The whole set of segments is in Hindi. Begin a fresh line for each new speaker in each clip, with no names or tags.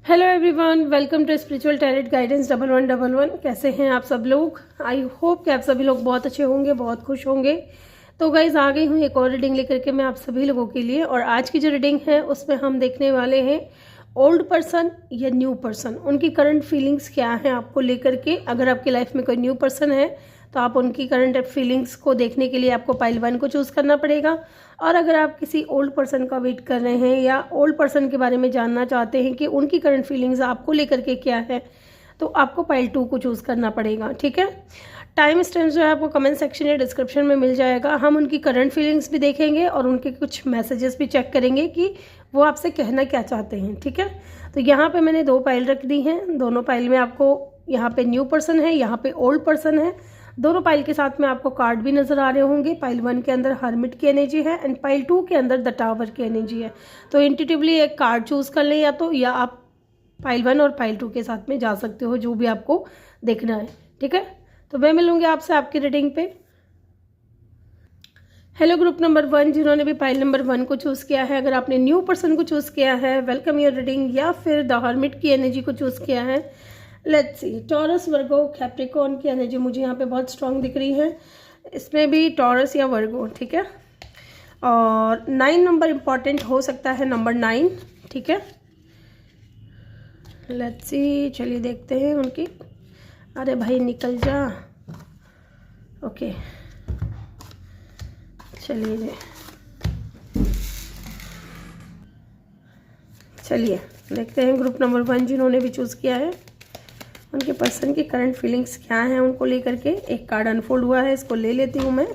Hello everyone, welcome to spiritual talent guidance 1111। कैसे हैं आप सब लोग? आई होप कि आप सभी लोग बहुत अच्छे होंगे, बहुत खुश होंगे। तो गाइज आ गई हूँ एक और रीडिंग लेकर के मैं आप सभी लोगों के लिए। और आज की जो रीडिंग है उसमें हम देखने वाले हैं ओल्ड पर्सन या न्यू पर्सन, उनकी करंट फीलिंग्स क्या हैं आपको लेकर के। अगर आपकी लाइफ में कोई न्यू पर्सन है तो आप उनकी करंट फीलिंग्स को देखने के लिए आपको पाइल 1 को चूज़ करना पड़ेगा। और अगर आप किसी ओल्ड पर्सन का वेट कर रहे हैं या ओल्ड पर्सन के बारे में जानना चाहते हैं कि उनकी करंट फीलिंग्स आपको लेकर के क्या है, तो आपको पाइल 2 को चूज़ करना पड़ेगा। ठीक है, टाइम स्टैम्प जो है आपको कमेंट सेक्शन या डिस्क्रिप्शन में मिल जाएगा। हम उनकी करंट फीलिंग्स भी देखेंगे और उनके कुछ मैसेजेस भी चेक करेंगे कि वो आपसे कहना क्या चाहते हैं। ठीक है, तो यहाँ पे मैंने 2 पाइल रख दी हैं। दोनों पाइल में आपको यहाँ पे न्यू पर्सन है, यहाँ पे ओल्ड पर्सन है। दोनों पाइल के साथ में आपको कार्ड भी नजर आ रहे होंगे। पाइल 1 के अंदर हर्मिट की एनर्जी है एंड पाइल 2 के अंदर द टावर की एनर्जी है। तो इंट्यूटिवली एक कार्ड चूज कर लें या आप पाइल 1 और पाइल 2 के साथ में जा सकते हो, जो भी आपको देखना है। ठीक है, तो मैं मिलूंगी आपसे आपकी रीडिंग पे। हेलो ग्रुप नंबर 1, जिन्होंने भी पाइल नंबर 1 को चूज़ किया है, अगर आपने न्यू पर्सन को चूज़ किया है, वेलकम योर रीडिंग, या फिर द हर्मिट की एनर्जी को चूज़ किया है। Let's C, taurus, Virgo, Capricorn की एनर्जी मुझे यहाँ पे बहुत स्ट्रांग दिख रही है। इसमें भी टॉरस या वर्गो। ठीक है, और 9 नंबर इंपॉर्टेंट हो सकता है, नंबर 9। ठीक है, लेट्स सी, चलिए देखते हैं उनकी। अरे भाई निकल जा। ओके, चलिए देखते हैं ग्रुप नंबर 1 जिन्होंने भी चूज़ किया है, उनके पर्सन की करंट फीलिंग्स क्या हैं उनको लेकर के। एक कार्ड अनफोल्ड हुआ है, इसको ले लेती हूँ मैं।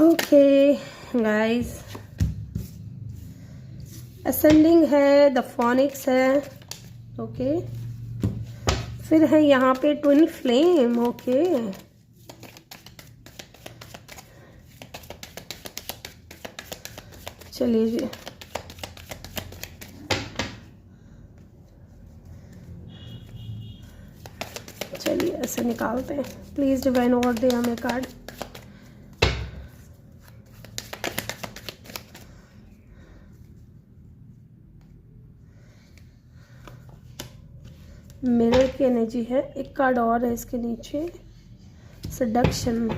ओके गाइस, असेंडिंग है, द फोनिक्स है। ओके, फिर है यहाँ पे ट्विन फ्लेम। ओके, चलिए जी, चलिए ऐसे निकालते हैं। प्लीज डिवाइन और दे हमें कार्ड। मिरर की एनर्जी है, एक कार्ड और है इसके नीचे, सडक्शन।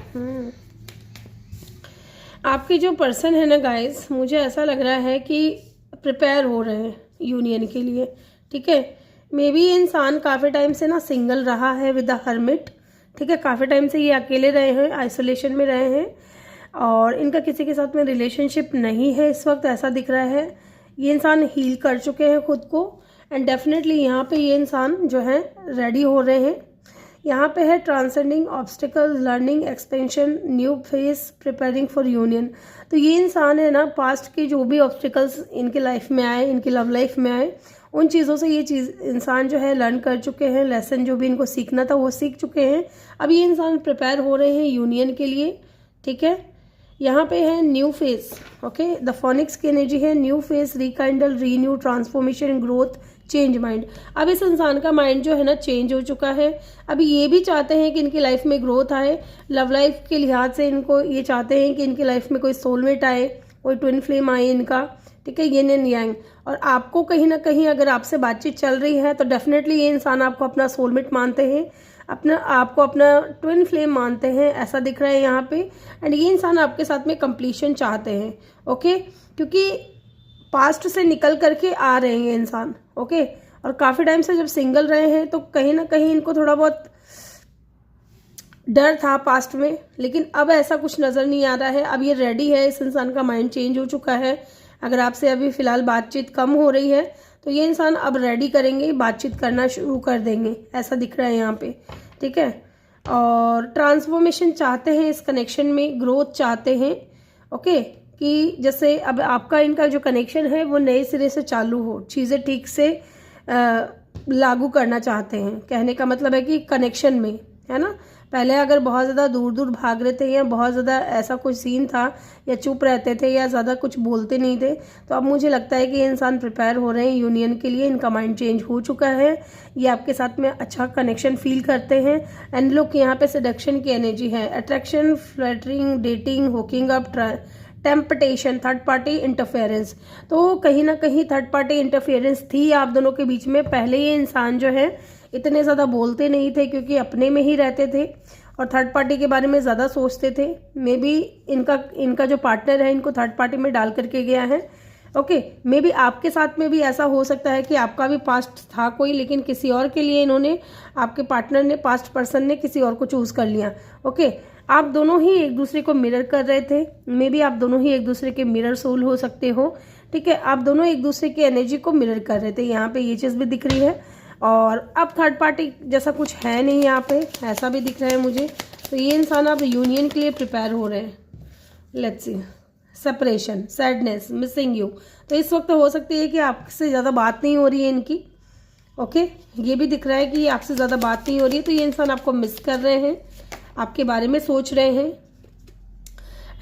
आपके जो पर्सन है ना गाइस, मुझे ऐसा लग रहा है कि प्रिपेयर हो रहे हैं यूनियन के लिए। ठीक है, मे बी इंसान काफ़ी टाइम से ना सिंगल रहा है विद द हर्मिट। ठीक है, काफ़ी टाइम से ये अकेले रहे हैं, आइसोलेशन में रहे हैं और इनका किसी के साथ में रिलेशनशिप नहीं है इस वक्त, ऐसा दिख रहा है। ये इंसान हील कर चुके हैं खुद को एंड डेफिनेटली यहाँ पे ये इंसान जो है रेडी हो रहे हैं। यहाँ पे है transcending obstacle, learning, expansion, new face, preparing for union. तो ये इंसान है ना, पास्ट के जो भी ऑब्स्टिकल्स इनके लाइफ में आए, इनकी लव लाइफ में आए, उन चीज़ों से ये चीज़ इंसान जो है लर्न कर चुके हैं। लेसन जो भी इनको सीखना था वो सीख चुके हैं। अब ये इंसान प्रिपेयर हो रहे हैं यूनियन के लिए। ठीक है, यहाँ पे है new face. Okay, the phoenix की एनर्जी है new face, rekindle, renew, transformation, growth, change mind. अब इस इंसान का माइंड जो है ना चेंज हो चुका है। अभी ये भी चाहते हैं कि इनकी लाइफ में ग्रोथ आए। लव लाइफ के लिहाज से इनको ये चाहते हैं कि इनकी लाइफ में कोई सोलमेट आए, कोई ट्विन फ्लेम आए इनका। ठीक है, येन एंड यांग। और आपको कहीं ना कहीं अगर आपसे बातचीत चल रही है तो डेफिनेटली ये इंसान आपको अपना सोलमेट मानते हैं, आपको अपना ट्विन फ्लेम मानते हैं, ऐसा दिख रहा है यहाँ पे। एंड ये इंसान आपके साथ में कंप्लीशन चाहते हैं। ओके, क्योंकि पास्ट से निकल करके आ रहे हैं ये इंसान। ओके, और काफ़ी टाइम से जब सिंगल रहे हैं तो कहीं ना कहीं इनको थोड़ा बहुत डर था पास्ट में, लेकिन अब ऐसा कुछ नज़र नहीं आ रहा है। अब ये रेडी है, इस इंसान का माइंड चेंज हो चुका है। अगर आपसे अभी फ़िलहाल बातचीत कम हो रही है तो ये इंसान अब रेडी करेंगे, बातचीत करना शुरू कर देंगे, ऐसा दिख रहा है यहाँ पे। ठीक है, और ट्रांसफॉर्मेशन चाहते हैं इस कनेक्शन में, ग्रोथ चाहते हैं। ओके, कि जैसे अब आपका इनका जो कनेक्शन है वो नए सिरे से चालू हो, चीज़ें ठीक से लागू करना चाहते हैं। कहने का मतलब है कि कनेक्शन में, है ना, पहले अगर बहुत ज़्यादा दूर दूर भाग रहे थे या बहुत ज़्यादा ऐसा कुछ सीन था या चुप रहते थे या ज़्यादा कुछ बोलते नहीं थे, तो अब मुझे लगता है कि ये इंसान प्रिपेयर हो रहे हैं यूनियन के लिए। इनका माइंड चेंज हो चुका है, ये आपके साथ में अच्छा कनेक्शन फील करते हैं। एंड लुक, यहाँ पे सेडक्शन की एनर्जी है, attraction, flirting, dating, hooking up, temptation, third party interference. तो कहीं ना कहीं थर्ड पार्टी इंटरफेरेंस थी आप दोनों के बीच में। पहले ये इंसान जो है इतने ज़्यादा बोलते नहीं थे क्योंकि अपने में ही रहते थे और थर्ड पार्टी के बारे में ज़्यादा सोचते थे। मे बी इनका जो पार्टनर है इनको थर्ड पार्टी में डाल करके गया है। ओके, मे बी आपके साथ में भी ऐसा हो सकता है कि आपका भी पास्ट था कोई, लेकिन किसी और के लिए इन्होंने, आपके पार्टनर ने, पास्ट पर्सन ने किसी और को चूज कर लिया। ओके, आप दोनों ही एक दूसरे को मिरर कर रहे थे। मे बी आप दोनों ही एक दूसरे के मिरर सोल हो सकते हो। ठीक है, आप दोनों एक दूसरे की एनर्जी को मिरर कर रहे थे। यहाँ पे ये चीज़ भी दिख रही है। और अब थर्ड पार्टी जैसा कुछ है नहीं यहाँ पे, ऐसा भी दिख रहा है मुझे। तो ये इंसान अब यूनियन के लिए प्रिपेयर हो रहे हैं। Let's see, separation, sadness, missing you. तो इस वक्त हो सकती है कि आपसे ज़्यादा बात नहीं हो रही है इनकी। ओके, ये भी दिख रहा है कि आपसे ज़्यादा बात नहीं हो रही है। तो ये इंसान आपको मिस कर रहे हैं, आपके बारे में सोच रहे हैं।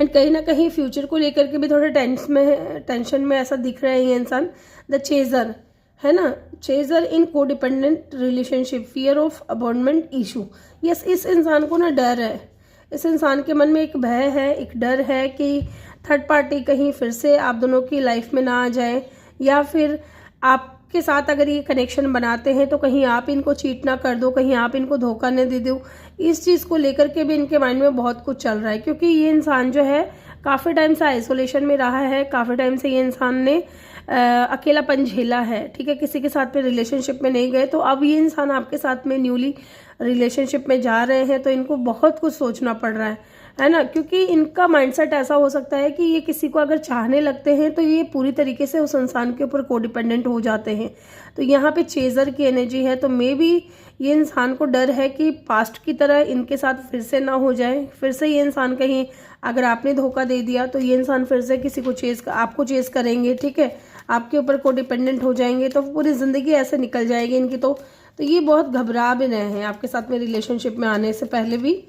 एंड कहीं ना कहीं फ्यूचर को लेकर के भी थोड़े टेंशन में ऐसा दिख रहा है ये इंसान। द चेजर है ना, chaser in codependent relationship, fear of abandonment issue. Yes, इस इंसान को ना डर है, इस इंसान के मन में एक भय है, एक डर है कि थर्ड पार्टी कहीं फिर से आप दोनों की लाइफ में ना आ जाए, या फिर आपके साथ अगर ये कनेक्शन बनाते हैं तो कहीं आप इनको चीट ना कर दो, कहीं आप इनको धोखा न दे दो। इस चीज़ को लेकर के भी इनके माइंड में बहुत कुछ चल रहा है, क्योंकि ये इंसान जो है काफ़ी टाइम से आइसोलेशन में रहा है। काफ़ी टाइम से ये इंसान ने अकेलापन झेला है। ठीक है, किसी के साथ में रिलेशनशिप में नहीं गए। तो अब ये इंसान आपके साथ में न्यूली रिलेशनशिप में जा रहे हैं तो इनको बहुत कुछ सोचना पड़ रहा है ना, क्योंकि इनका माइंडसेट ऐसा हो सकता है कि ये किसी को अगर चाहने लगते हैं तो ये पूरी तरीके से उस इंसान के ऊपर कोडिपेंडेंट हो जाते हैं। तो यहाँ पे चेजर की एनर्जी है। तो मे बी ये इंसान को डर है कि पास्ट की तरह इनके साथ फिर से ना हो जाए। फिर से ये इंसान कहीं, अगर आपने धोखा दे दिया तो ये इंसान फिर से किसी को आपको चेज करेंगे। ठीक है, आपके ऊपर कोडिपेंडेंट हो जाएंगे तो पूरी ज़िंदगी ऐसे निकल जाएगी इनकी। तो ये बहुत घबरा भी रहे हैं आपके साथ में रिलेशनशिप में आने से पहले भी।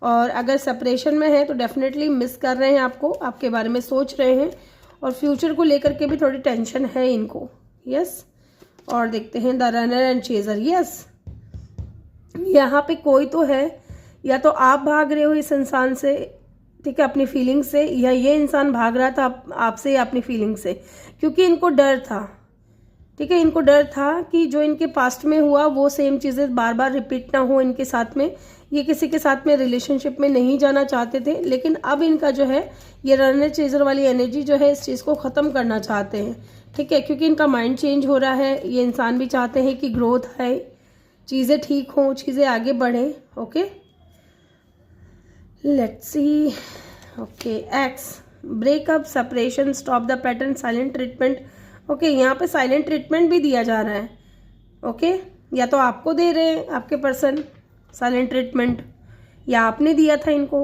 और अगर सेपरेशन में है तो डेफिनेटली मिस कर रहे हैं आपको, आपके बारे में सोच रहे हैं और फ्यूचर को लेकर के भी थोड़ी टेंशन है इनको। यस, और देखते हैं the runner and chaser. Yes, यहाँ पे कोई तो है, या तो आप भाग रहे हो इस इंसान से, ठीक है, अपनी फीलिंग से, या ये इंसान भाग रहा था आपसे या अपनी फीलिंग से, क्योंकि इनको डर था। ठीक है, इनको डर था कि जो इनके पास्ट में हुआ वो सेम चीज़ें बार बार रिपीट ना हो इनके साथ में। ये किसी के साथ में रिलेशनशिप में नहीं जाना चाहते थे, लेकिन अब इनका जो है ये रनर चेजर वाली एनर्जी जो है इस चीज़ को ख़त्म करना चाहते हैं। ठीक है, क्योंकि इनका माइंड चेंज हो रहा है। ये इंसान भी चाहते हैं कि ग्रोथ है, चीज़ें ठीक हों, चीज़ें आगे बढ़ें। Okay, let's see. Okay, x, breakup, separation, stop the pattern, silent treatment. Okay, यहाँ पे साइलेंट ट्रीटमेंट भी दिया जा रहा है। ओके, या तो आपको दे रहे हैं आपके पर्सन साइलेंट ट्रीटमेंट, या आपने दिया था इनको,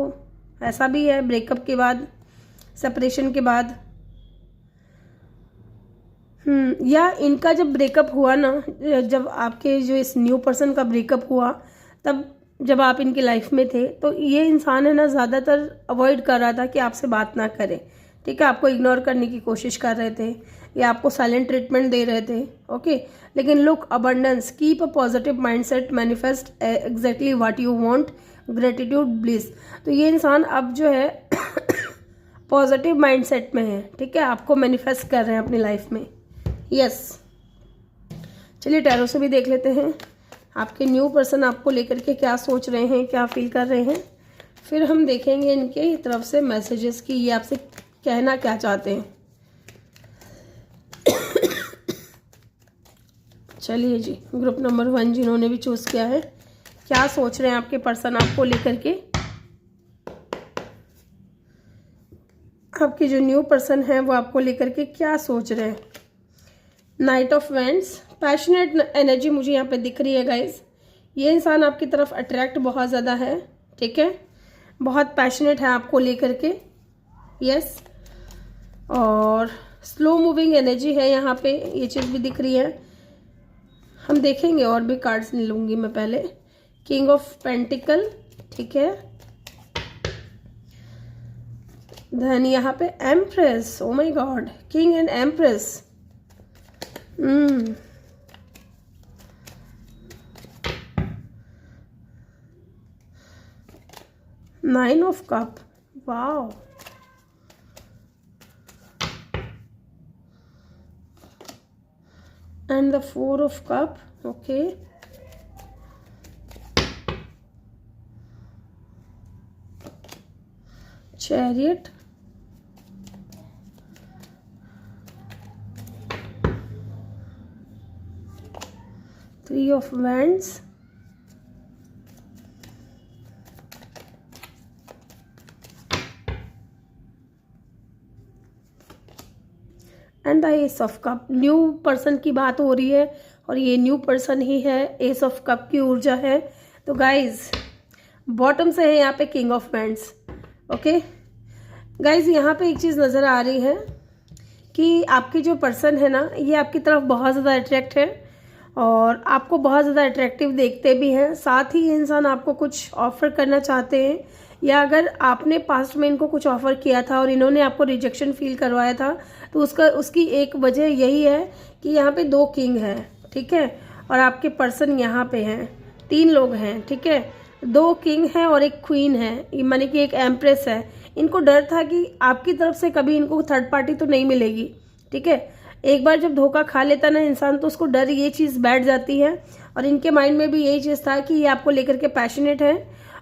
ऐसा भी है। ब्रेकअप के बाद, सेपरेशन के बाद, या इनका जब ब्रेकअप हुआ ना, जब आपके जो इस न्यू पर्सन का ब्रेकअप हुआ, तब जब आप इनकी लाइफ में थे तो ये इंसान है ना ज़्यादातर अवॉइड कर रहा था कि आपसे बात ना करे। ठीक है, आपको इग्नोर करने की कोशिश कर रहे थे या आपको साइलेंट ट्रीटमेंट दे रहे थे। ओके, लेकिन look abundance, keep a positive mindset, manifest exactly what you want, gratitude, bliss. तो ये इंसान अब जो है पॉजिटिव माइंडसेट में है। ठीक है, आपको मैनिफेस्ट कर रहे हैं अपनी लाइफ में। यस, चलिए टैरो से भी देख लेते हैं आपके न्यू पर्सन आपको लेकर के क्या सोच रहे हैं, क्या फील कर रहे हैं। फिर हम देखेंगे इनके तरफ से मैसेजेस की ये आपसे कहना क्या चाहते हैं। चलिए जी, ग्रुप नंबर 1 जिन्होंने भी चूज किया है, क्या सोच रहे हैं आपके पर्सन आपको लेकर के। आपके जो न्यू पर्सन है वो आपको लेकर के क्या सोच रहे हैं। Night of vents, passionate energy मुझे यहाँ पे दिख रही है गाइस। ये इंसान आपकी तरफ अट्रैक्ट बहुत ज़्यादा है। ठीक है, बहुत पैशनेट है आपको लेकर के। यस, और स्लो मूविंग एनर्जी है यहाँ पे, ये चीज़ भी दिख रही है। हम देखेंगे और भी कार्ड्स लूँगी मैं पहले। किंग ऑफ पेंटिकल, ठीक है, धन यहाँ पे empress, oh my God, king and empress. 9 of cup, wow, and the 4 of cup. Okay, chariot, 3 of wands, and the S of cup. New person की बात हो रही है और ये न्यू पर्सन ही है. एस ऑफ कप की ऊर्जा है. तो गाइज बॉटम से है यहाँ पे king of wands. Okay guys, यहाँ पे एक चीज़ नज़र आ रही है कि आपकी जो पर्सन है ना, ये आपकी तरफ बहुत ज़्यादा अट्रैक्ट है और आपको बहुत ज़्यादा अट्रैक्टिव देखते भी हैं. साथ ही ये इंसान आपको कुछ ऑफ़र करना चाहते हैं, या अगर आपने पास्ट में इनको कुछ ऑफ़र किया था और इन्होंने आपको रिजेक्शन फील करवाया था, तो उसकी एक वजह यही है कि यहाँ पे 2 किंग हैं, ठीक है, और आपके पर्सन यहाँ पे हैं. 3 लोग हैं, ठीक है. 2 किंग हैं और एक क्वीन है, माने कि एक एम्प्रेस है. इनको डर था कि आपकी तरफ से कभी इनको थर्ड पार्टी तो नहीं मिलेगी, ठीक है. एक बार जब धोखा खा लेता ना इंसान, तो उसको डर ये चीज़ बैठ जाती है. और इनके माइंड में भी यही चीज़ था कि ये आपको लेकर के पैशनेट है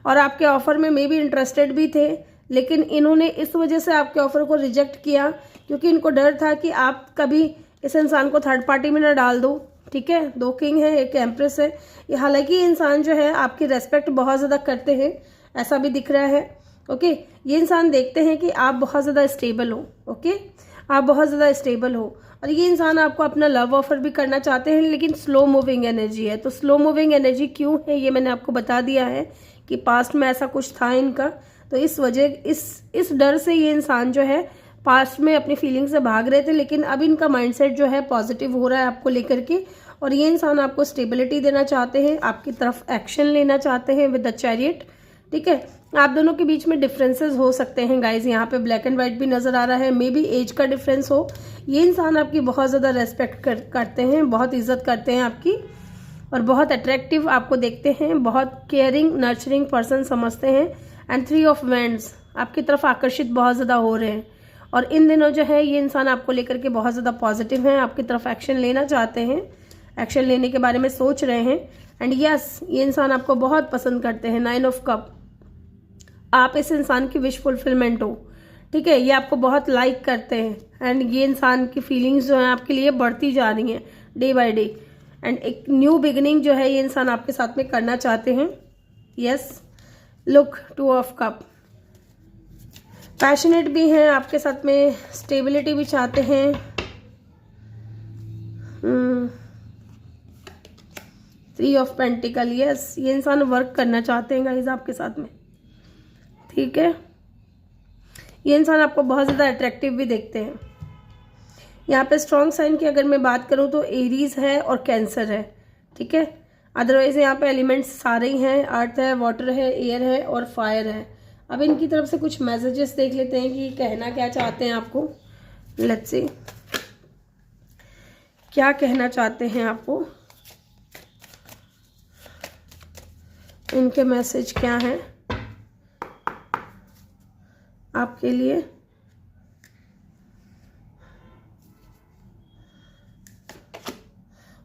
और आपके ऑफ़र में मे भी इंटरेस्टेड भी थे, लेकिन इन्होंने इस वजह से आपके ऑफ़र को रिजेक्ट किया क्योंकि इनको डर था कि आप कभी इस इंसान को थर्ड पार्टी में ना डाल दो, ठीक है. 2 किंग है, एक एम्प्रेस है. ये हालांकि इंसान जो है आपकी रेस्पेक्ट बहुत ज़्यादा करते हैं, ऐसा भी दिख रहा है. ओके, ये इंसान देखते हैं कि आप बहुत ज़्यादा स्टेबल हो. ओके, आप बहुत ज़्यादा स्टेबल हो और ये इंसान आपको अपना लव ऑफर भी करना चाहते हैं, लेकिन स्लो मूविंग एनर्जी है. तो स्लो मूविंग एनर्जी क्यों है ये मैंने आपको बता दिया है कि पास्ट में ऐसा कुछ था इनका. तो इस वजह इस डर से ये इंसान जो है पास्ट में अपनी फीलिंग से भाग रहे थे, लेकिन अब इनका माइंडसेट जो है पॉजिटिव हो रहा है आपको लेकर के. और ये इंसान आपको स्टेबिलिटी देना चाहते हैं, आपकी तरफ एक्शन लेना चाहते हैं विद द चैरियट, ठीक है. आप दोनों के बीच में डिफरेंसेस हो सकते हैं गाइज. यहाँ पे ब्लैक एंड व्हाइट भी नज़र आ रहा है, मे बी एज का डिफरेंस हो. ये इंसान आपकी बहुत ज़्यादा रेस्पेक्ट करते हैं, बहुत इज्जत करते हैं आपकी और बहुत अट्रैक्टिव आपको देखते हैं, बहुत केयरिंग नर्चरिंग पर्सन समझते हैं. एंड 3 ऑफ वैंड्स आपकी तरफ आकर्षित बहुत ज़्यादा हो रहे हैं और इन दिनों जो है ये इंसान आपको लेकर के बहुत ज़्यादा पॉजिटिव हैं, आपकी तरफ एक्शन लेना चाहते हैं, एक्शन लेने के बारे में सोच रहे हैं. एंड यस, ये इंसान आपको बहुत पसंद करते हैं. 9 ऑफ कप, आप इस इंसान की विश फुलफिलमेंट हो, ठीक है. ये आपको बहुत लाइक करते हैं एंड ये इंसान की फीलिंग्स जो हैं आपके लिए बढ़ती जा रही हैं डे बाय डे. एंड एक न्यू बिगिनिंग जो है ये इंसान आपके साथ में करना चाहते हैं. Yes, look 2 of cup, passionate भी हैं आपके साथ में, स्टेबिलिटी भी चाहते हैं. 3 ऑफ पेंटिकल, यस, ये इंसान वर्क करना चाहते हैं गाइस आपके साथ में, ठीक है. ये इंसान आपको बहुत ज़्यादा अट्रैक्टिव भी देखते हैं. यहाँ पे स्ट्रॉन्ग साइन की अगर मैं बात करूँ तो एरीज है और कैंसर है, ठीक है. अदरवाइज यहाँ पे एलिमेंट्स सारे ही हैं, अर्थ है, वाटर है, एयर है और फायर है. अब इनकी तरफ से कुछ मैसेजेस देख लेते हैं कि कहना क्या चाहते हैं आपको. लेट्स सी क्या कहना चाहते हैं आपको, इनके मैसेज क्या हैं आपके लिए.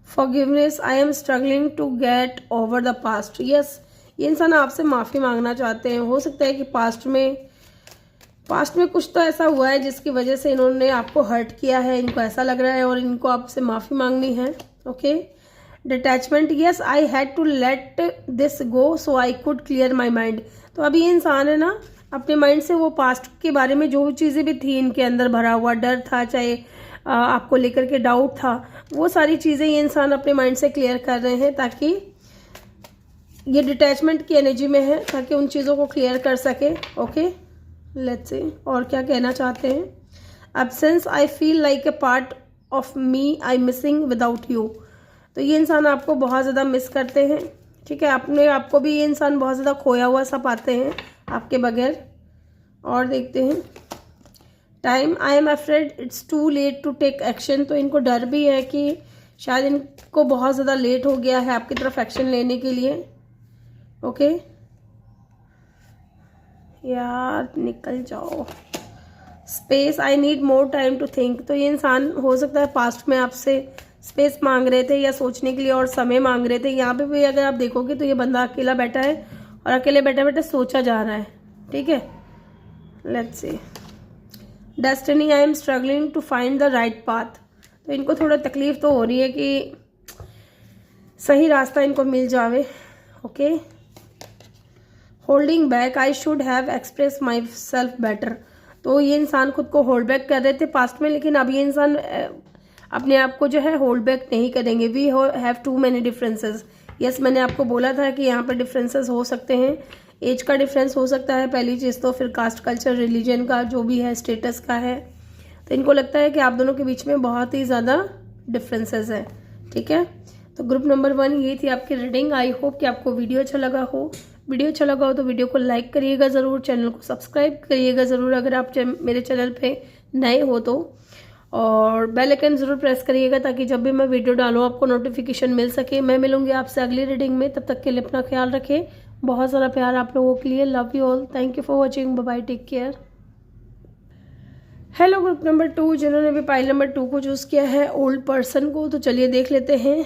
Forgiveness, I am struggling to get over the past. Yes, ये इंसान आपसे माफ़ी मांगना चाहते हैं. हो सकता है कि पास्ट में कुछ तो ऐसा हुआ है जिसकी वजह से इन्होंने आपको हर्ट किया है, इनको ऐसा लग रहा है और इनको आपसे माफ़ी मांगनी है. Okay, detachment, yes, I had to let this go so I could clear my mind. तो अभी ये इंसान है ना, अपने माइंड से वो पास्ट के बारे में जो चीज़ें भी थी इनके अंदर भरा हुआ डर था, चाहे आपको लेकर के डाउट था, वो सारी चीज़ें ये इंसान अपने माइंड से क्लियर कर रहे हैं ताकि ये डिटैचमेंट की एनर्जी में है, ताकि उन चीज़ों को क्लियर कर सके. ओके, लेट्स सी और क्या कहना चाहते हैं. Absence, I feel like a part of me I missing without you. तो ये इंसान आपको बहुत ज़्यादा मिस करते हैं, ठीक है. आपको भी ये इंसान बहुत ज़्यादा खोया हुआ सा पाते हैं आपके बगैर. और देखते हैं time, I am afraid it's too late to take action. तो इनको डर भी है कि शायद इनको बहुत ज़्यादा लेट हो गया है आपकी तरफ एक्शन लेने के लिए. ओके यार निकल जाओ. Space, I need more time to think. तो ये इंसान हो सकता है पास्ट में आपसे स्पेस मांग रहे थे या सोचने के लिए और समय मांग रहे थे। यहाँ पे भी अगर आप देखोगे तो ये बंदा अकेला बैठा है और अकेले बैठे बैठे सोचा जा रहा है। ठीक है, let's see. Destiny, I am struggling to find the right path. तो इनको थोड़ा तकलीफ तो हो रही है कि सही रास्ता इनको मिल जावे। Okay, holding back, I should have express my self better. तो ये इंसान खुद को होल्ड बैक कर रहे थे पास्ट में, लेकिन अब ये इंसान अपने आप को जो है होल्ड बैक नहीं करेंगे। We have too many differences. Yes, मैंने आपको बोला था कि यहाँ पर डिफरेंसेस हो सकते हैं। एज का डिफरेंस हो सकता है पहली चीज़ तो, फिर कास्ट, कल्चर, रिलीजन का जो भी है, स्टेटस का है। तो इनको लगता है कि आप दोनों के बीच में बहुत ही ज़्यादा डिफरेंसेस है। ठीक है, तो ग्रुप नंबर 1 ये थी आपकी रीडिंग। आई होप कि आपको वीडियो अच्छा लगा हो। वीडियो अच्छा लगा हो तो वीडियो को लाइक करिएगा ज़रूर, चैनल को सब्सक्राइब करिएगा ज़रूर अगर आप मेरे चैनल पे नए हो तो, और बेल आइकन ज़रूर प्रेस करिएगा ताकि जब भी मैं वीडियो डालूँ आपको नोटिफिकेशन मिल सके। मैं मिलूंगी आपसे अगली रीडिंग में, तब तक के लिए अपना ख्याल रखें। बहुत सारा प्यार आप लोगों के लिए। Love you all, thank you for watching, bye bye, take care. Hello group number 2, जिन्होंने भी पाइल नंबर 2 को चूज़ किया है, ओल्ड पर्सन को, तो चलिए देख लेते हैं।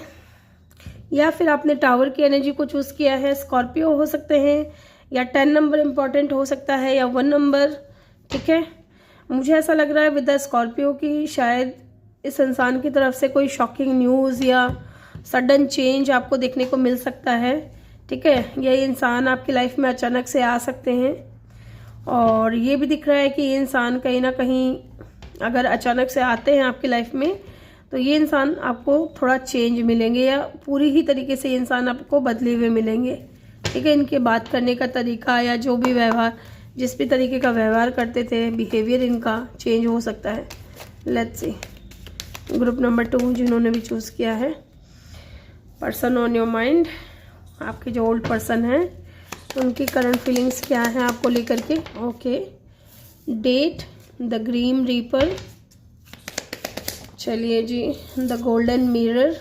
या फिर आपने टावर की एनर्जी को चूज़ किया है, स्कॉर्पियो हो सकते हैं, या 10 नंबर इम्पॉर्टेंट हो सकता है, या 1 नंबर। ठीक है, मुझे ऐसा लग रहा है विद द स्कॉर्पियो की शायद इस इंसान की तरफ से कोई शॉकिंग न्यूज़ या सडन चेंज आपको देखने को मिल सकता है। ठीक है, ये इंसान आपकी लाइफ में अचानक से आ सकते हैं, और ये भी दिख रहा है कि ये इंसान कहीं ना कहीं अगर अचानक से आते हैं आपकी लाइफ में तो ये इंसान आपको थोड़ा चेंज मिलेंगे, या पूरी ही तरीके से ये इंसान आपको बदले हुए मिलेंगे। ठीक है, इनके बात करने का तरीका या जो भी व्यवहार, जिस भी तरीके का व्यवहार करते थे, बिहेवियर इनका चेंज हो सकता है। लेट्स सी, ग्रुप नंबर 2 जिन्होंने भी चूज़ किया है, पर्सन ऑन योर माइंड, आपके जो ओल्ड पर्सन हैं उनकी करंट फीलिंग्स क्या है आपको लेकर के। Okay, date, the green reaper, चलिए जी, द गोल्डन मिरर,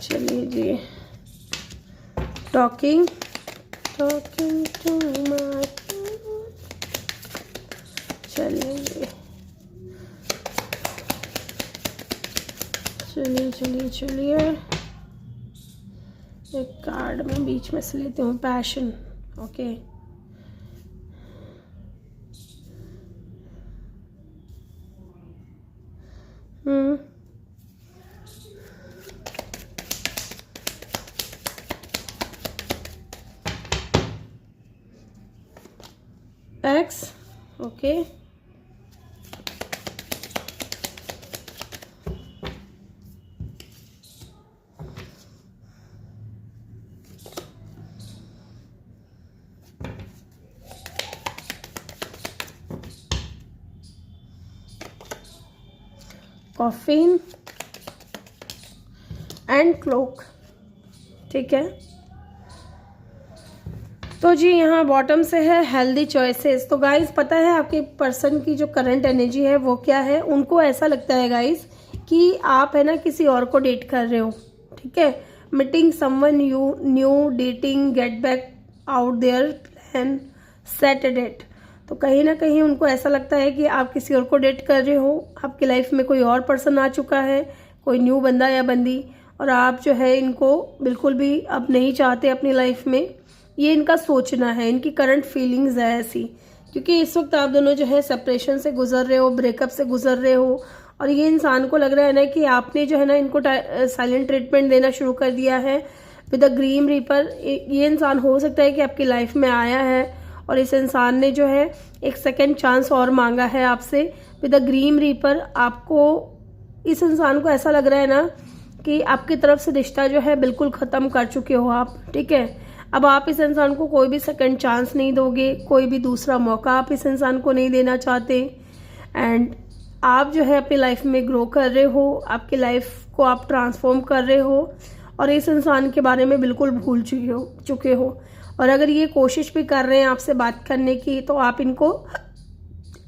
चलिए जी, टॉकिंग टू माय, चलिए जी, चलिए एक कार्ड में बीच में से लेती हूँ, passion. Okay, ex. Okay, coffin and cloak. ठीक है, तो जी यहाँ बॉटम से है हेल्दी चॉइसेस। तो गाइस पता है आपके पर्सन की जो करंट एनर्जी है वो क्या है, उनको ऐसा लगता है गाइस कि आप है ना किसी और को डेट कर रहे हो। ठीक है, meeting someone you knew, dating, get back out there, plan, set a date. तो कहीं ना कहीं उनको ऐसा लगता है कि आप किसी और को डेट कर रहे हो, आपकी लाइफ में कोई और पर्सन आ चुका है, कोई न्यू बंदा या बंदी, और आप जो है इनको बिल्कुल भी अब नहीं चाहते अपनी लाइफ में। ये इनका सोचना है, इनकी करंट फीलिंग्स है ऐसी, क्योंकि इस वक्त आप दोनों जो है सेपरेशन से गुजर रहे हो, ब्रेकअप से गुजर रहे हो, और ये इंसान को लग रहा है ना कि आपने जो है ना इनको साइलेंट ट्रीटमेंट देना शुरू कर दिया है विद द ग्रीन रीपर। ये इंसान हो सकता है कि आपकी लाइफ में आया है और इस इंसान ने जो है एक सेकेंड चांस और मांगा है आपसे विद द ग्रीन रीपर। आपको इस इंसान को ऐसा लग रहा है ना कि आपकी तरफ से रिश्ता जो है बिल्कुल ख़त्म कर चुके हो आप। ठीक है, अब आप इस इंसान को कोई भी सेकंड चांस नहीं दोगे, कोई भी दूसरा मौका आप इस इंसान को नहीं देना चाहते, एंड आप जो है अपनी लाइफ में ग्रो कर रहे हो, आपकी लाइफ को आप ट्रांसफॉर्म कर रहे हो, और इस इंसान के बारे में बिल्कुल भूल चुके हो। और अगर ये कोशिश भी कर रहे हैं आपसे बात करने की तो आप इनको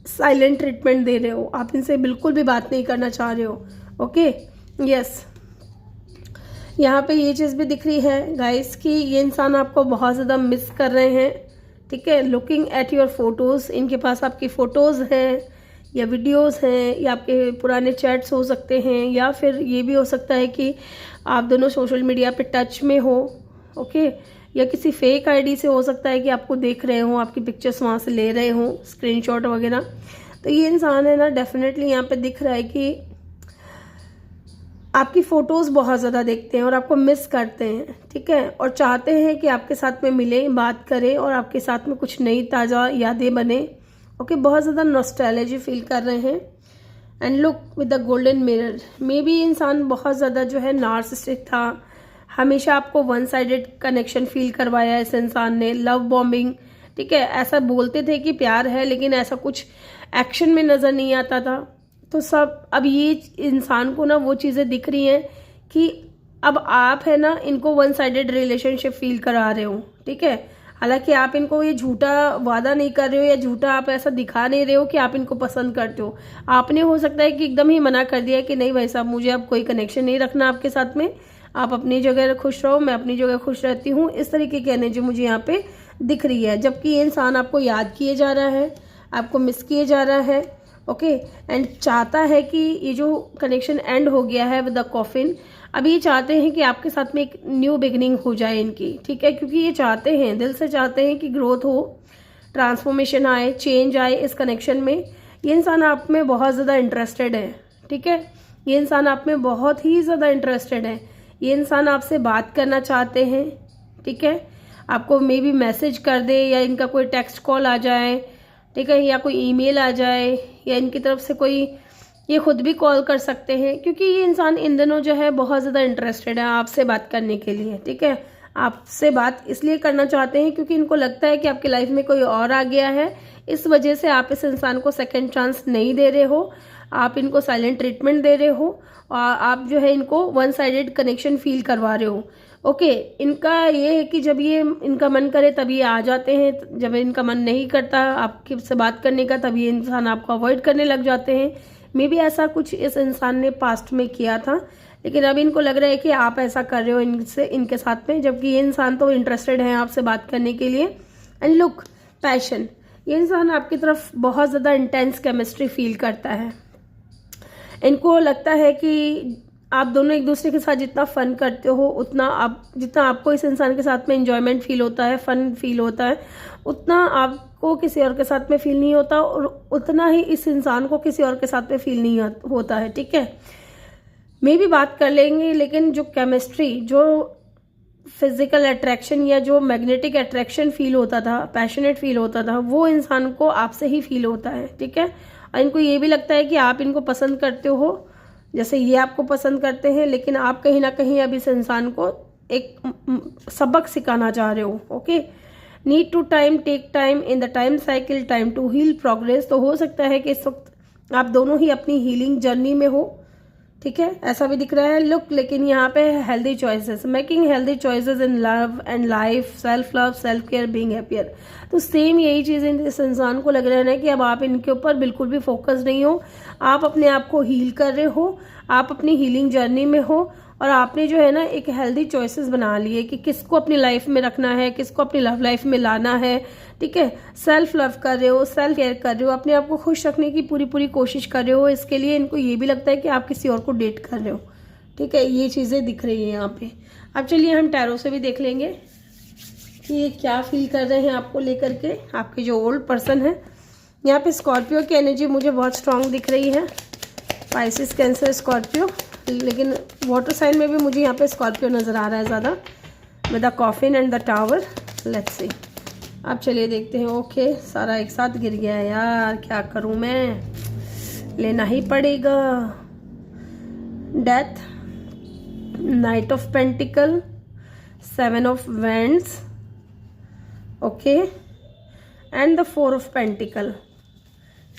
साइलेंट ट्रीटमेंट दे रहे हो, आप इनसे बिल्कुल भी बात नहीं करना चाह रहे हो। ओके, यस, यहाँ पे ये चीज़ भी दिख रही है गाइस कि ये इंसान आपको बहुत ज़्यादा मिस कर रहे हैं। ठीक है, लुकिंग एट योर फोटोज़, इनके पास आपकी फ़ोटोज़ हैं, या वीडियोस हैं या आपके पुराने चैट्स हो सकते हैं, या फिर ये भी हो सकता है कि आप दोनों सोशल मीडिया पे टच में हो, ओके। या किसी फेक आईडी से हो सकता है कि आपको देख रहे हो, आपकी पिक्चर्स वहाँ से ले रहे हो, स्क्रीनशॉट वगैरह। तो ये इंसान है ना, डेफिनेटली यहाँ पे दिख रहा है कि आपकी फ़ोटोज़ बहुत ज़्यादा देखते हैं और आपको मिस करते हैं, ठीक है, और चाहते हैं कि आपके साथ में मिले, बात करें और आपके साथ में कुछ नई ताज़ा यादें बने, ओके। बहुत ज़्यादा नॉस्टैल्जी फील कर रहे हैं। And look with the golden mirror, may be इंसान बहुत ज़्यादा जो है नार्सिसिस्टिक था, हमेशा आपको वन साइडेड कनेक्शन फील करवाया इस इंसान ने, लव बॉम्बिंग, ठीक है। ऐसा बोलते थे कि प्यार है, लेकिन ऐसा कुछ एक्शन में नज़र नहीं आता था। तो सब अब ये इंसान को ना वो चीज़ें दिख रही हैं कि अब आप है ना इनको वन साइडेड रिलेशनशिप फील करा रहे हो, ठीक है। हालांकि आप इनको ये झूठा वादा नहीं कर रहे हो या झूठा आप ऐसा दिखा नहीं रहे हो कि आप इनको पसंद करते हो। आपने हो सकता है कि एकदम ही मना कर दिया कि नहीं भाई साहब, मुझे अब कोई कनेक्शन नहीं रखना आपके साथ में, आप अपनी जगह खुश रहो, मैं अपनी जगह खुश रहती हूँ। इस तरीके की एनर्जी मुझे यहाँ पे दिख रही है, जबकि ये इंसान आपको याद किए जा रहा है, आपको मिस किए जा रहा है, ओके। एंड चाहता है कि ये जो कनेक्शन एंड हो गया है विद द कॉफिन, अब ये चाहते हैं कि आपके साथ में एक न्यू बिगनिंग हो जाए इनकी, ठीक है। क्योंकि ये चाहते हैं, दिल से चाहते हैं कि ग्रोथ हो, ट्रांसफॉर्मेशन आए, चेंज आए इस कनेक्शन में। ये इंसान आप में बहुत ज़्यादा इंटरेस्टेड है, ठीक है। ये इंसान आप में बहुत ही ज़्यादा इंटरेस्टेड है। ये इंसान आपसे बात करना चाहते हैं, ठीक है। आपको मे बी मैसेज कर दे या इनका कोई टेक्स्ट कॉल आ जाए, ठीक है, या कोई ईमेल आ जाए, या इनकी तरफ से कोई, ये खुद भी कॉल कर सकते हैं, क्योंकि ये इंसान इन दिनों जो है बहुत ज़्यादा इंटरेस्टेड है आपसे बात करने के लिए, ठीक है। आपसे बात इसलिए करना चाहते हैं क्योंकि इनको लगता है कि आपकी लाइफ में कोई और आ गया है, इस वजह से आप इस इंसान को सेकंड चांस नहीं दे रहे हो, आप इनको साइलेंट ट्रीटमेंट दे रहे हो, और आप जो है इनको वन साइडेड कनेक्शन फील करवा रहे हो, ओके। इनका ये है कि जब ये इनका मन करे तब ये आ जाते हैं, जब इनका मन नहीं करता आपके से बात करने का तब ये इंसान आपको अवॉइड करने लग जाते हैं। मे बी ऐसा कुछ इस इंसान ने पास्ट में किया था, लेकिन अब इनको लग रहा है कि आप ऐसा कर रहे हो इनसे, इनके साथ में, जबकि ये इंसान तो इंटरेस्टेड है आपसे बात करने के लिए। एंड लुक, पैशन, ये इंसान आपकी तरफ बहुत ज़्यादा इंटेंस केमिस्ट्री फील करता है। इनको लगता है कि आप दोनों एक दूसरे के साथ जितना फन करते हो, उतना आप, जितना आपको इस इंसान के साथ में एंजॉयमेंट फील होता है, फन फील होता है, उतना आपको किसी और के साथ में फील नहीं होता, और उतना ही इस इंसान को किसी और के साथ में फील नहीं होता है, ठीक है। मे भी बात कर लेंगे, लेकिन जो केमिस्ट्री, जो फिजिकल अट्रैक्शन या जो मैग्नेटिक अट्रैक्शन फील होता था, पैशनेट फील होता था, वो इंसान को आपसे ही फील होता है, ठीक है। और इनको ये भी लगता है कि आप इनको पसंद करते हो, जैसे ये आपको पसंद करते हैं, लेकिन आप कहीं ना कहीं अब इस इंसान को एक सबक सिखाना चाह रहे हो, okay. Need to time, take time in the time cycle, time to heal, progress. तो हो सकता है कि इस वक्त आप दोनों ही अपनी हीलिंग जर्नी में हो, ठीक है, ऐसा भी दिख रहा है। लुक, लेकिन यहाँ पे healthy choices, making healthy choices in love and life, self love, self care, being happier. तो सेम यही चीज़ इस इंसान को लग रहा है कि अब आप इनके ऊपर बिल्कुल भी फोकस नहीं हो, आप अपने आप को हील कर रहे हो, आप अपनी हीलिंग जर्नी में हो, और आपने जो है ना एक हेल्दी चॉइसेस बना लिए कि किसको अपनी लाइफ में रखना है, किसको अपनी लव लाइफ में लाना है, ठीक है। सेल्फ लव कर रहे हो, सेल्फ केयर कर रहे हो, अपने आप को खुश रखने की पूरी पूरी कोशिश कर रहे हो। इसके लिए इनको ये भी लगता है कि आप किसी और को डेट कर रहे हो, ठीक है। ये चीज़ें दिख रही हैं यहाँ पे। अब चलिए हम टैरो से भी देख लेंगे कि ये क्या फील कर रहे हैं आपको लेकर के, आपके जो ओल्ड पर्सन है। यहाँ पे स्कॉर्पियो की एनर्जी मुझे बहुत स्ट्रांग दिख रही है, स्पाइसिस, कैंसर, स्कॉर्पियो, लेकिन वाटर साइन में भी मुझे यहाँ पे स्कॉर्पियो नज़र आ रहा है ज़्यादा, with the coffin and the tower. Let's see, अब चलिए देखते हैं। ओके, सारा एक साथ गिर गया है यार, क्या करूँ मैं, लेना ही पड़ेगा। Death, night of pentacle, 7 of wands, okay, and the 4 of pentacle.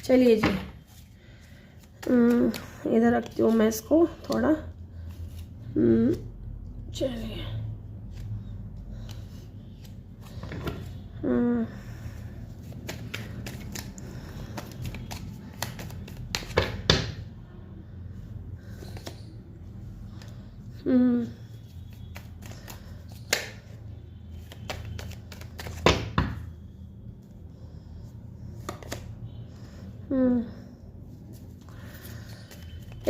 चलिए जी, इधर रखती हूँ मैं इसको थोड़ा। चलिए,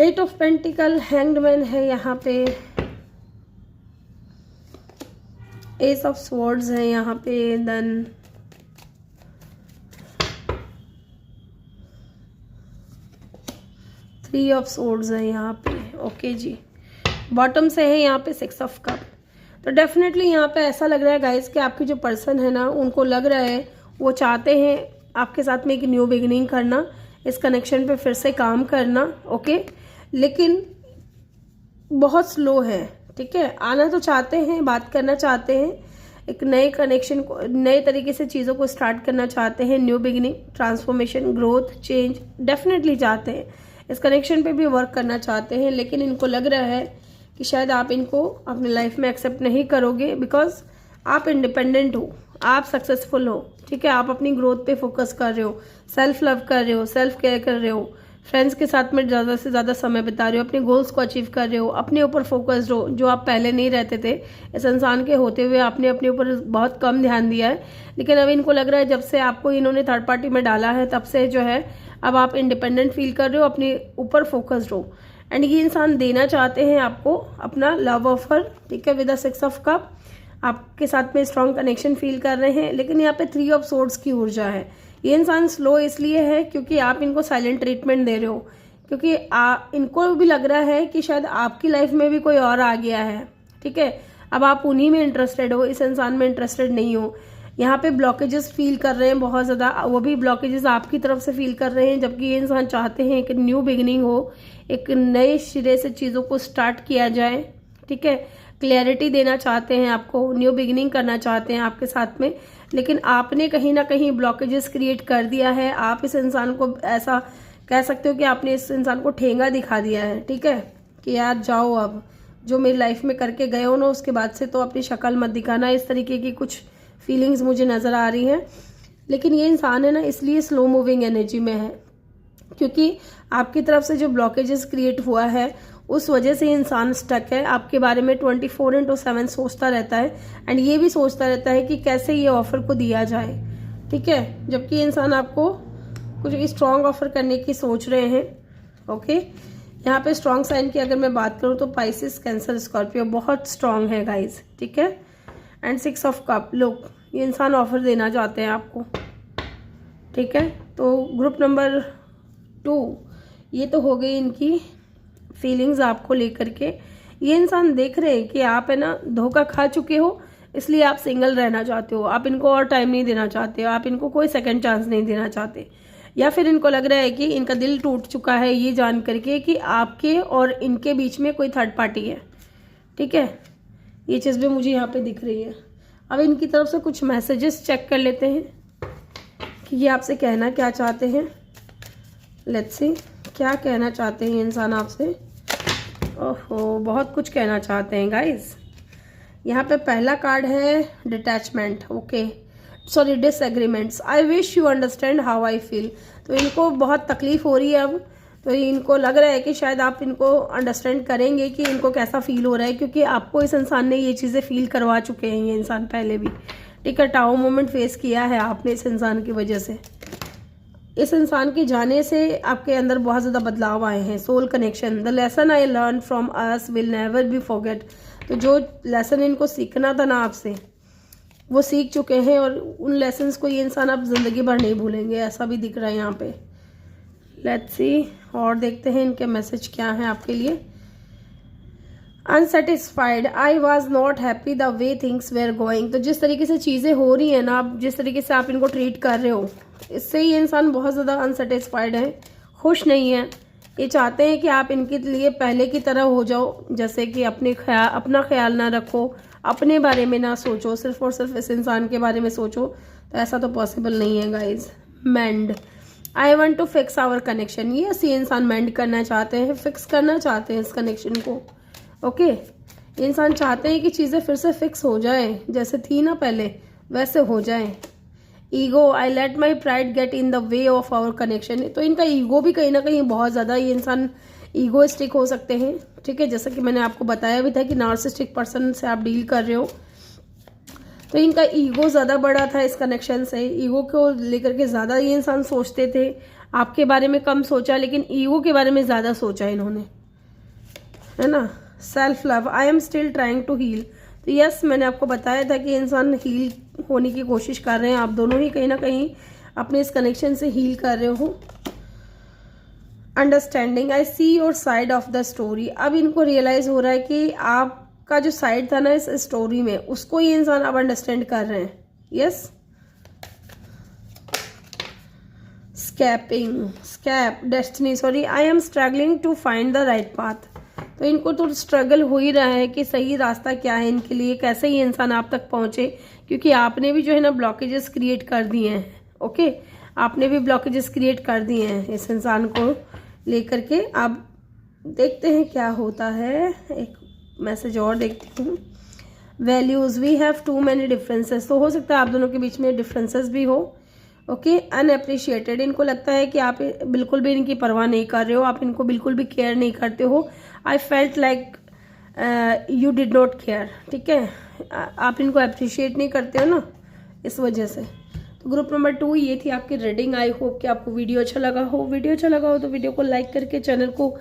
8 ऑफ पेंटिकल, हैंग्ड मैन है यहाँ पे, एस ऑफ स्वॉर्ड्स है यहाँ पे, देन 3 ऑफ स्वॉर्ड्स है यहाँ पे। ओके जी, बॉटम से है यहाँ पे 6 ऑफ कप। तो डेफिनेटली यहाँ पे ऐसा लग रहा है गाइस कि आपकी जो पर्सन है ना, उनको लग रहा है वो चाहते हैं आपके साथ में एक न्यू बिगिनिंग करना, इस कनेक्शन पे फिर से काम करना। ओके, लेकिन बहुत स्लो है। ठीक है, आना तो चाहते हैं, बात करना चाहते हैं, एक नए कनेक्शन को, नए तरीके से चीज़ों को स्टार्ट करना चाहते हैं, new beginning, transformation, growth, change definitely चाहते हैं, इस कनेक्शन पे भी वर्क करना चाहते हैं। लेकिन इनको लग रहा है कि शायद आप इनको अपनी लाइफ में एक्सेप्ट नहीं करोगे, बिकॉज आप इंडिपेंडेंट हो, आप सक्सेसफुल हो। ठीक है, आप अपनी ग्रोथ पे फोकस कर रहे हो, सेल्फ लव कर रहे हो, सेल्फ केयर कर रहे हो, फ्रेंड्स के साथ में ज़्यादा से ज़्यादा समय बिता रहे हो, अपने गोल्स को अचीव कर रहे हो, अपने ऊपर फोकस्ड हो, जो आप पहले नहीं रहते थे। इस इंसान के होते हुए आपने अपने ऊपर बहुत कम ध्यान दिया है। लेकिन अब इनको लग रहा है जब से आपको इन्होंने थर्ड पार्टी में डाला है, तब से जो है अब आप इंडिपेंडेंट फील कर रहे हो, अपने ऊपर फोकस्ड हो। एंड ये इंसान देना चाहते हैं आपको अपना लव ऑफर। ठीक है, विद 6 ऑफ कप आपके साथ में स्ट्रॉन्ग कनेक्शन फील कर रहे हैं। लेकिन यहाँ पे 3 ऑफ सोर्ड्स की ऊर्जा है। ये इंसान स्लो इसलिए है क्योंकि आप इनको साइलेंट ट्रीटमेंट दे रहे हो, क्योंकि इनको भी लग रहा है कि शायद आपकी लाइफ में भी कोई और आ गया है। ठीक है, अब आप उन्हीं में इंटरेस्टेड हो, इस इंसान में इंटरेस्टेड नहीं हो। यहाँ पे ब्लॉकेजेस फील कर रहे हैं बहुत ज़्यादा, वो भी ब्लॉकेजेस आपकी तरफ से फील कर रहे हैं, जबकि ये इंसान चाहते हैं एक न्यू बिगिनिंग हो, एक नए सिरे से चीज़ों को स्टार्ट किया जाए। ठीक है, क्लैरिटी देना चाहते हैं आपको, न्यू बिगिनिंग करना चाहते हैं आपके साथ में। लेकिन आपने कहीं ना कहीं ब्लॉकेजेस क्रिएट कर दिया है। आप इस इंसान को, ऐसा कह सकते हो कि आपने इस इंसान को ठेंगा दिखा दिया है। ठीक है, कि यार जाओ, अब जो मेरी लाइफ में करके गए हो ना, उसके बाद से तो अपनी शक्ल मत दिखाना। इस तरीके की कुछ फीलिंग्स मुझे नज़र आ रही हैं। लेकिन ये इंसान है ना, इसलिए स्लो मूविंग एनर्जी में है, क्योंकि आपकी तरफ से जो ब्लॉकेजेस क्रिएट हुआ है उस वजह से इंसान स्टक है। आपके बारे में 24/7 सोचता रहता है, एंड ये भी सोचता रहता है कि कैसे ये ऑफर को दिया जाए। ठीक है, जबकि इंसान आपको कुछ स्ट्रॉन्ग ऑफर करने की सोच रहे हैं। ओके, यहाँ पे स्ट्रॉन्ग साइन की अगर मैं बात करूँ तो पाइसिस, कैंसर, स्कॉर्पियो बहुत स्ट्रॉन्ग है गाइज। ठीक है, एंड 6 ऑफ कप, लोग ये इंसान ऑफर देना चाहते हैं आपको। ठीक है, तो ग्रुप नंबर 2 ये तो हो गई इनकी फीलिंग्स आपको लेकर के। ये इंसान देख रहे हैं कि आप है ना धोखा खा चुके हो, इसलिए आप सिंगल रहना चाहते हो, आप इनको और टाइम नहीं देना चाहते, आप इनको कोई सेकंड चांस नहीं देना चाहते। या फिर इनको लग रहा है कि इनका दिल टूट चुका है ये जान करके कि आपके और इनके बीच में कोई थर्ड पार्टी है। ठीक है, ये चीज़ भी मुझे यहाँ पे दिख रही है। अब इनकी तरफ से कुछ मैसेजेस चेक कर लेते हैं कि ये आपसे कहना क्या चाहते हैं। लेट्स सी, क्या कहना चाहते हैं ये इंसान आपसे। ओहो, बहुत कुछ कहना चाहते हैं गाइस। यहाँ पे पहला कार्ड है detachment. Okay, sorry, disagreements. I wish you understand how I feel. तो इनको बहुत तकलीफ हो रही है अब, तो इनको लग रहा है कि शायद आप इनको अंडरस्टैंड करेंगे कि इनको कैसा फील हो रहा है, क्योंकि आपको इस इंसान ने ये चीज़ें फील करवा चुके हैं ये इंसान पहले भी। ठीक है, टाउ मोमेंट फेस किया है आपने इस इंसान की वजह से। इस इंसान के जाने से आपके अंदर बहुत ज़्यादा बदलाव आए हैं। Soul connection, the lesson I learn from us will never be forget. तो जो लेसन इनको सीखना था ना आपसे, वो सीख चुके हैं, और उन लेसन्स को ये इंसान अब ज़िंदगी भर नहीं भूलेंगे, ऐसा भी दिख रहा है यहाँ पे। लेट्स सी, और देखते हैं इनके मैसेज क्या हैं आपके लिए। Unsatisfied, I was not happy the way things were going. तो जिस तरीके से चीज़ें हो रही हैं ना, आप जिस तरीके से आप इनको ट्रीट कर रहे हो, इससे ये इंसान बहुत ज़्यादा अनसेटिस्फाइड है, खुश नहीं है। ये चाहते हैं कि आप इनके लिए पहले की तरह हो जाओ, जैसे कि अपना ख्याल ना रखो, अपने बारे में ना सोचो, सिर्फ और सिर्फ इस इंसान के बारे में सोचो। तो ऐसा तो पॉसिबल नहीं है guys. Mend, I want to fix our connection. ये इंसान मेंड करना चाहते हैं, फिक्स करना चाहते हैं इस कनेक्शन को। ओके, ये इंसान चाहते हैं कि चीज़ें फिर से फिक्स हो जाए, जैसे थी ना पहले वैसे हो जाए। Ego, I let my pride get in the way of our connection. तो इनका ईगो भी कहीं ना कहीं बहुत ज़्यादा, ये इंसान ईगोइस्टिक हो सकते हैं। ठीक है, जैसा कि मैंने आपको बताया भी था कि नार्सिसिस्टिक पर्सन से आप डील कर रहे हो, तो इनका ईगो ज़्यादा बड़ा था इस कनेक्शन से। ईगो को लेकर के ज़्यादा ये इंसान सोचते थे, आपके बारे में कम सोचा, लेकिन ईगो के बारे में ज़्यादा सोचा इन्होंने, है ना। Self love, I am still trying to heal. तो यस, मैंने आपको बताया था कि इंसान हील होने की कोशिश कर रहे हैं। आप दोनों ही कहीं ना कहीं अपने इस कनेक्शन से हील कर रहे हो। Understanding, I see your side of the story. अब इनको रियलाइज हो रहा है कि आपका जो साइड था ना इस स्टोरी में, उसको ये इंसान अब अंडरस्टैंड कर रहे हैं। Yes. Escape destiny, sorry, I am struggling to find the right path. तो इनको तो स्ट्रगल हो ही रहा है कि सही रास्ता क्या है इनके लिए, कैसे ये इंसान आप तक पहुंचे, क्योंकि आपने भी जो है ना ब्लॉकेजेस क्रिएट कर दिए हैं। ओके, आपने भी ब्लॉकेजेस क्रिएट कर दिए हैं इस इंसान को लेकर के। अब देखते हैं क्या होता है। एक मैसेज और देखती हूँ। Values, we have too many differences. तो हो सकता है आप दोनों के बीच में डिफरेंसेस भी हो। ओके, अनएप्रिशिएटेड, इनको लगता है कि आप बिल्कुल भी इनकी परवाह नहीं कर रहे हो, आप इनको बिल्कुल भी केयर नहीं करते हो। I felt like you did not care. ठीक है, आप इनको अप्रिशिएट नहीं करते हो ना, इस वजह से। तो ग्रुप नंबर 2 ये थी आपकी रीडिंग। आई होप कि आपको वीडियो अच्छा लगा हो। वीडियो अच्छा लगा हो तो वीडियो को लाइक करके चैनल को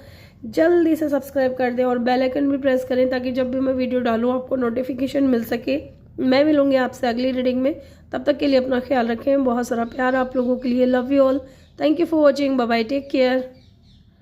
जल्दी से सब्सक्राइब कर दें और बेल आइकन भी प्रेस करें, ताकि जब भी मैं वीडियो डालूँ आपको नोटिफिकेशन मिल सके। मैं मिलूंगी आपसे अगली रीडिंग में। तब तक के लिए अपना ख्याल रखें। बहुत सारा प्यार आप लोगों के लिए। Love you all. Thank you for watching. Bye bye, take care.